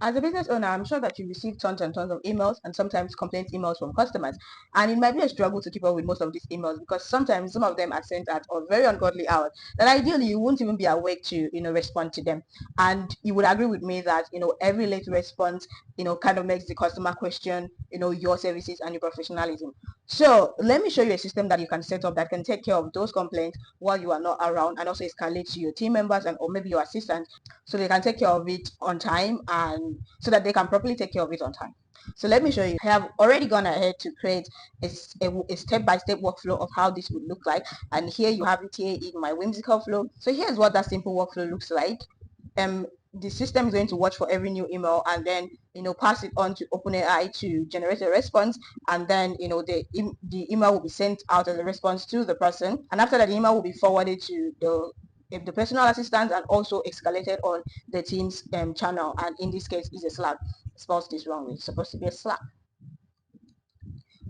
As a business owner, I'm sure that you receive tons and tons of emails and sometimes complaint emails from customers. And it might be a struggle to keep up with most of these emails because sometimes some of them are sent at a very ungodly hours that ideally you won't even be awake to, respond to them. And you would agree with me that, every late response, kind of makes the customer question, your services and your professionalism. So let me show you a system that you can set up that can take care of those complaints while you are not around and also escalate to your team members and or maybe your assistant so they can take care of it on time and so that they can properly take care of it on time. So let me show you. I have already gone ahead to create a step-by-step workflow of how this would look like. And here you have it here in my whimsical flow. So here's what that simple workflow looks like. The system is going to watch for every new email and then pass it on to OpenAI to generate a response, and then the email will be sent out as a response to the person, and after that the email will be forwarded to the personal assistant and also escalated on the team's channel, and in this case is a Slack. Spelled this wrong. It's supposed to be a Slack.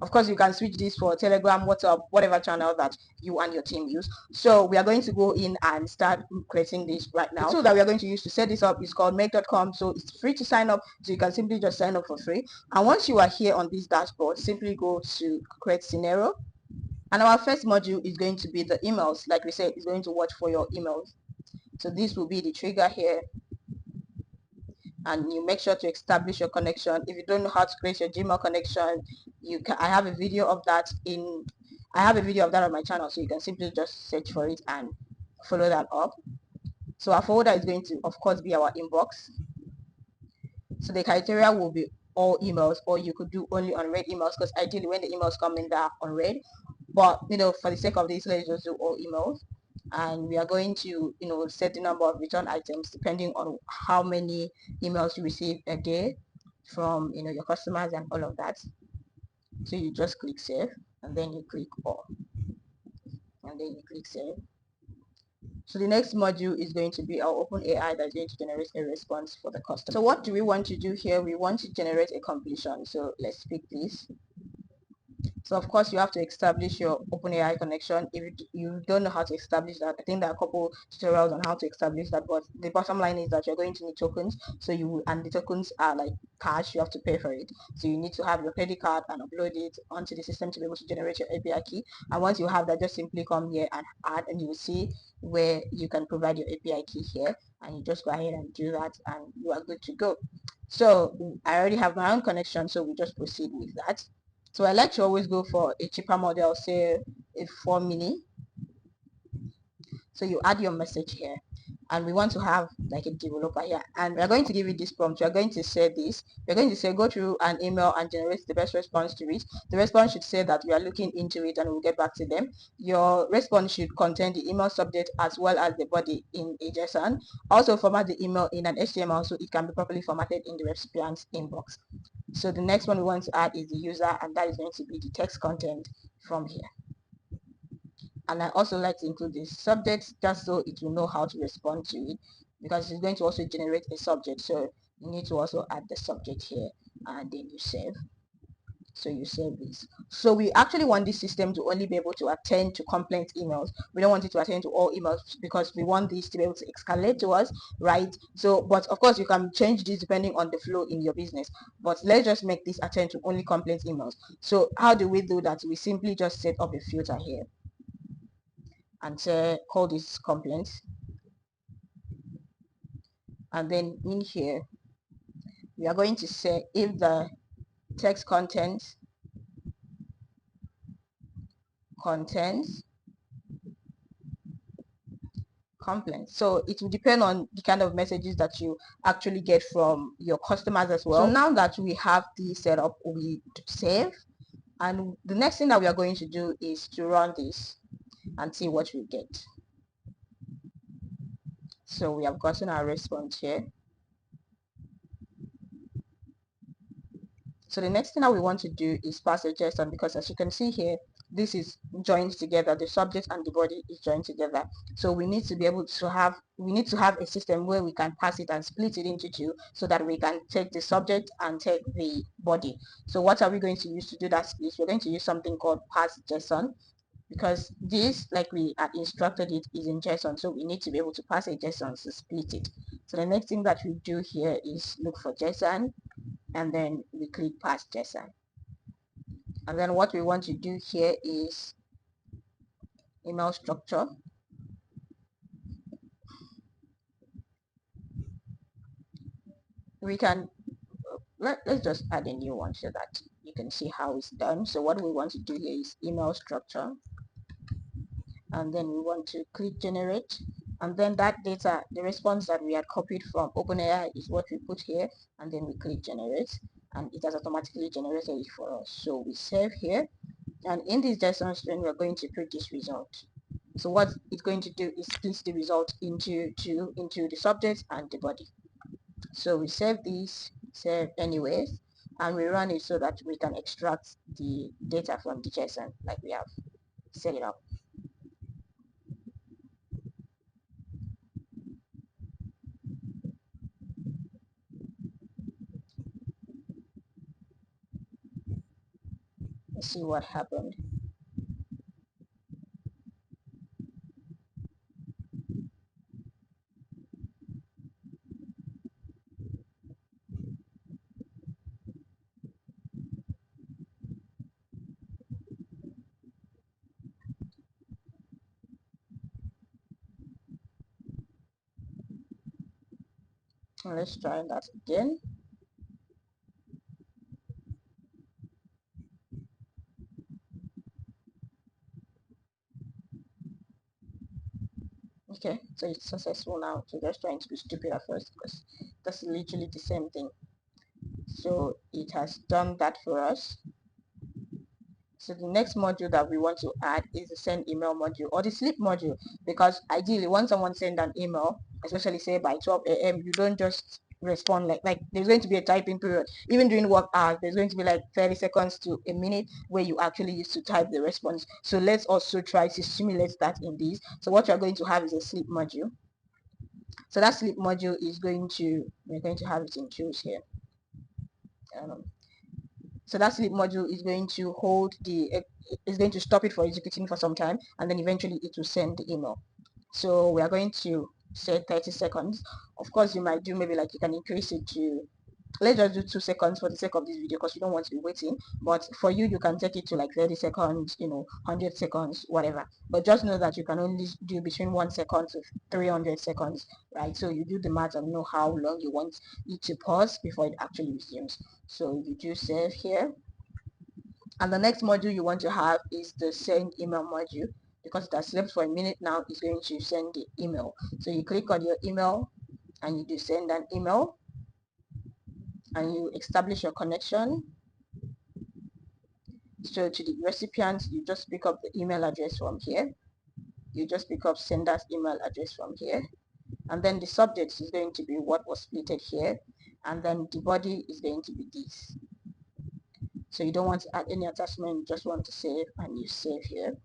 Of course, you can switch this for Telegram, WhatsApp, whatever channel that you and your team use. So we are going to go in and start creating this right now. The tool that we are going to use to set this up is called make.com. So it's free to sign up. So you can simply just sign up for free. And once you are here on this dashboard, simply go to create scenario. And our first module is going to be the emails. Like we said, it's going to watch for your emails. So this will be the trigger here. And you make sure to establish your connection. If you don't know how to create your Gmail connection, I have a video of that on my channel, so you can simply just search for it and follow that up. So our folder is going to of course be our inbox. So the criteria will be all emails, or you could do only unread emails, because ideally when the emails come in, they're unread. But for the sake of this, let's just do all emails. And we are going to set the number of return items depending on how many emails you receive a day from your customers and all of that. So you just click save, and then you click all, and then you click save. So the next module is going to be our OpenAI that's going to generate a response for the customer. So what do we want to do here? We want to generate a completion. So let's pick this. So of course you have to establish your OpenAI connection. If you don't know how to establish that, I think there are a couple tutorials on how to establish that, but the bottom line is that you're going to need tokens. So and the tokens are like cash, you have to pay for it. So you need to have your credit card and upload it onto the system to be able to generate your API key. And once you have that, just simply come here and add, and you will see where you can provide your API key here, and you just go ahead and do that and you are good to go. So I already have my own connection, so we just proceed with that. So I like to always go for a cheaper model, say a 4 mini. So you add your message here, and we want to have like a developer here, and we're going to give it this prompt. We're going to say this. We're going to say go through an email and generate the best response to it. The response should say that we are looking into it and we'll get back to them. Your response should contain the email subject as well as the body in a JSON. Also format the email in an HTML so it can be properly formatted in the recipient's inbox. So the next one we want to add is the user, and that is going to be the text content from here. And I also like to include the subject just so it will know how to respond to it, because it's going to also generate a subject. So you need to also add the subject here, and then you save. So you save this. So we actually want this system to only be able to attend to complaint emails. We don't want it to attend to all emails because we want this to be able to escalate to us, right? So, but of course you can change this depending on the flow in your business. But let's just make this attend to only complaint emails. So how do we do that? We simply just set up a filter here and say call this complaints. And then in here, we are going to say if the text contains complaints. So it will depend on the kind of messages that you actually get from your customers as well. So now that we have the setup, we save, and the next thing that we are going to do is to run this and see what we get. So we have gotten our response here. So the next thing that we want to do is pass a JSON, because as you can see here, this is joined together. The subject and the body is joined together. So we need to be able to have a system where we can pass it and split it into two, so that we can take the subject and take the body. So what are we going to use to do that split? We're going to use something called pass JSON. because this, like we had instructed, it is in JSON, so we need to be able to pass a JSON to split it. So the next thing that we do here is look for JSON, and then we click pass JSON. And then what we want to do here is email structure. We can let's just add a new one so that you can see how it's done. So what we want to do here is email structure, and then we want to click generate, and then that data, the response that we had copied from OpenAI, is what we put here, and then we click generate, and it has automatically generated it for us. So we save here, and in this JSON string we're going to print this result. So what it's going to do is split the result into the subject and the body. So we save this, save anyways, and we run it so that we can extract the data from the JSON like we have set it up. Let's see what happened. Let's try that again. Okay, so it's successful now. So just trying to be stupid at first because that's literally the same thing. So it has done that for us. So the next module that we want to add is the send email module or the sleep module, because ideally when someone sends an email, especially say by 12 a.m., you don't just respond like there's going to be a typing period. Even during work hours, there's going to be like 30 seconds to a minute where you actually used to type the response. So let's also try to simulate that in this. So what you're going to have is a sleep module. So that sleep module is we're going to have it in tools here. Um, so that sleep module is going to hold is going to stop it for executing for some time, and then eventually it will send the email. So we are going to say 30 seconds. Of course, you might do maybe like you can increase it to, let's just do 2 seconds for the sake of this video because you don't want to be waiting. But for you, you can take it to like 30 seconds, 100 seconds, whatever. But just know that you can only do between 1 second to 300 seconds, right? So you do the math and know how long you want it to pause before it actually resumes. So you do save here. And the next module you want to have is the send email module, because it has slept for a minute now. It's going to send the email. So you click on your email and you do send an email, and you establish your connection. So to the recipient, you just pick up the email address from here. You just pick up sender's email address from here, and then the subject is going to be what was splitted here, and then the body is going to be this. So you don't want to add any attachment, you just want to save, and you save here.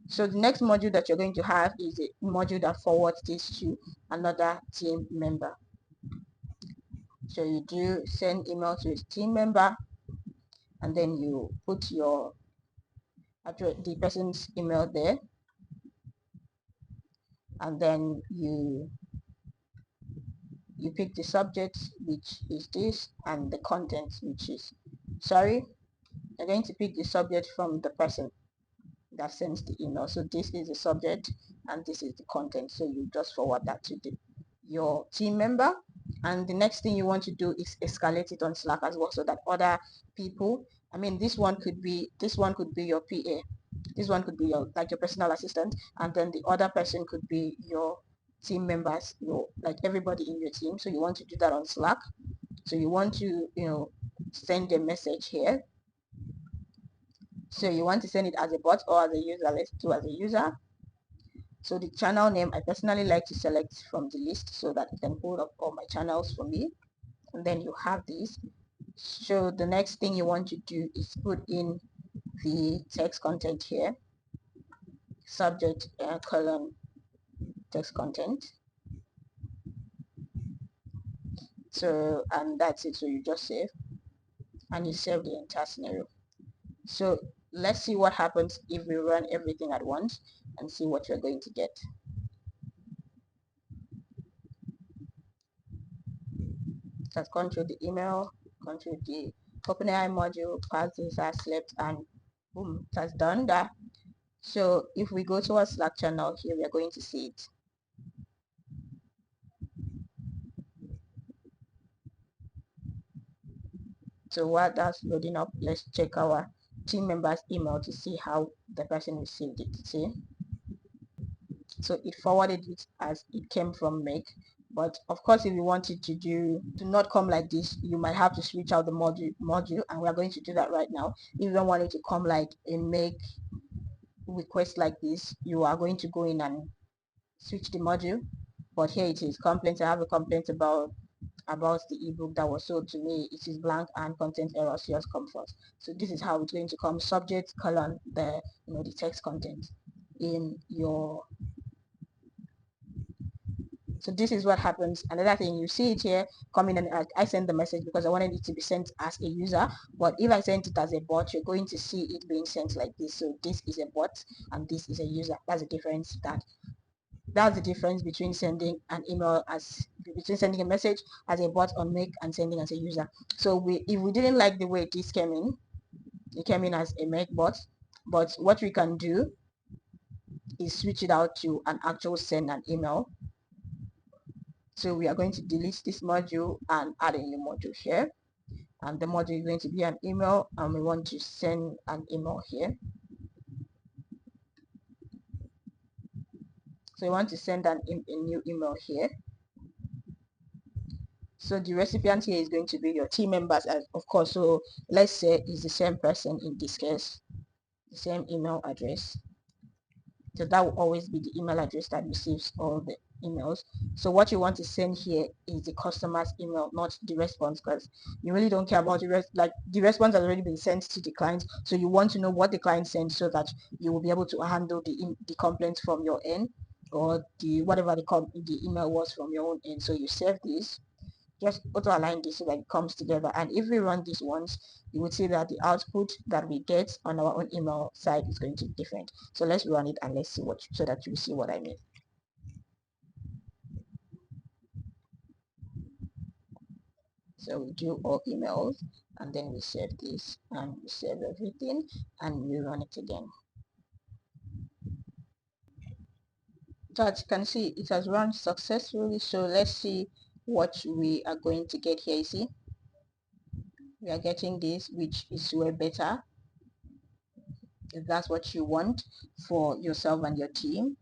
So the next module that you're going to have is a module that forwards this to another team member. So you do send email to a team member, and then you put your address, the person's email there, and then you pick the subject, which is this, and the content, which is, sorry, you're going to pick the subject from the person that sends the email. So this is the subject and this is the content. So you just forward that to your team member. And the next thing you want to do is escalate it on Slack as well, so that other people, I mean, this one could be your PA, this one could be your personal assistant, and then the other person could be your team members, like everybody in your team. So you want to do that on Slack. So you want to send a message here. So you want to send it as a bot or as a user. Let's do as a user. So the channel name, I personally like to select from the list so that it can hold up all my channels for me. And then you have this. So the next thing you want to do is put in the text content here. Subject colon text content. So, and that's it. So you just save, and you save the entire scenario. So let's see what happens if we run everything at once and see what you're going to get. So I've gone through the email, gone through the OpenAI module, passed this, I slept, and boom, it has done that. So if we go to our Slack channel here, we are going to see it. So while that's loading up, let's check our team member's email to see how the person received it. See, so it forwarded it as it came from Make. But of course, if you wanted to not come like this, you might have to switch out the module, and we are going to do that right now. If you don't want it to come like a Make request like this, you are going to go in and switch the module. But here it is, complaints. I have a complaint about the ebook that was sold to me. It is blank and content error, serious comfort. So this is how it's going to come: subject colon the the text content in your. So this is what happens. Another thing, you see it here coming, and I send the message because I wanted it to be sent as a user. But if I sent it as a bot, you're going to see it being sent like this. So this is a bot and this is a user. That's the difference. That's the difference between sending an email between sending a message as a bot on Make and sending as a user. So if we didn't like the way this came in, it came in as a Make bot. But what we can do is switch it out to an actual send an email. So we are going to delete this module and add a new module here. And the module is going to be an email, and we want to send an email here. So we want to send a new email here. So the recipient here is going to be your team members, of course. So let's say it's the same person in this case, the same email address. So that will always be the email address that receives all the emails. So what you want to send here is the customer's email, not the response, because you really don't care about the response has already been sent to the client. So you want to know what the client sent so that you will be able to handle the complaints from your end, or whatever the email was from your own end. So you save this, just auto align this so that it comes together, and if we run this once, you would see that the output that we get on our own email side is going to be different. So let's run it and let's see so that you see what I mean. So we do all emails and then we save this and we save everything and we run it again. So as you can see, it has run successfully. So let's see what we are going to get here. You see, we are getting this, which is way better if that's what you want for yourself and your team.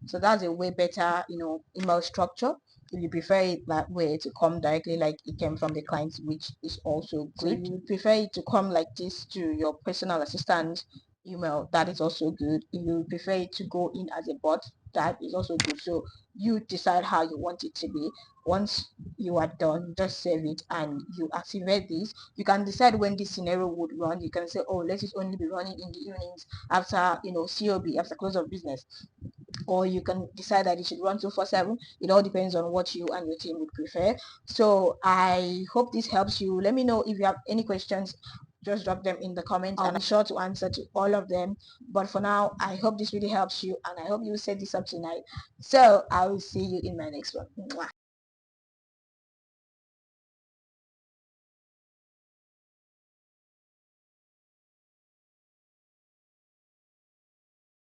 So that's a way better email structure. If you prefer it that way, to come directly like it came from the client, which is also good. So you would prefer it to come like this to your personal assistant email, that is also good. If you prefer it to go in as a bot, that is also good. So you decide how you want it to be. Once you are done, just save it and you activate this. You can decide when this scenario would run. You can say, oh, let it only be running in the evenings after COB, after close of business, or you can decide that it should run 24/7. It all depends on what you and your team would prefer. So I hope this helps you. Let me know if you have any questions. Just drop them in the comments. I'll be sure to answer to all of them. But for now, I hope this really helps you, and I hope you set this up tonight. So I will see you in my next one. Mwah.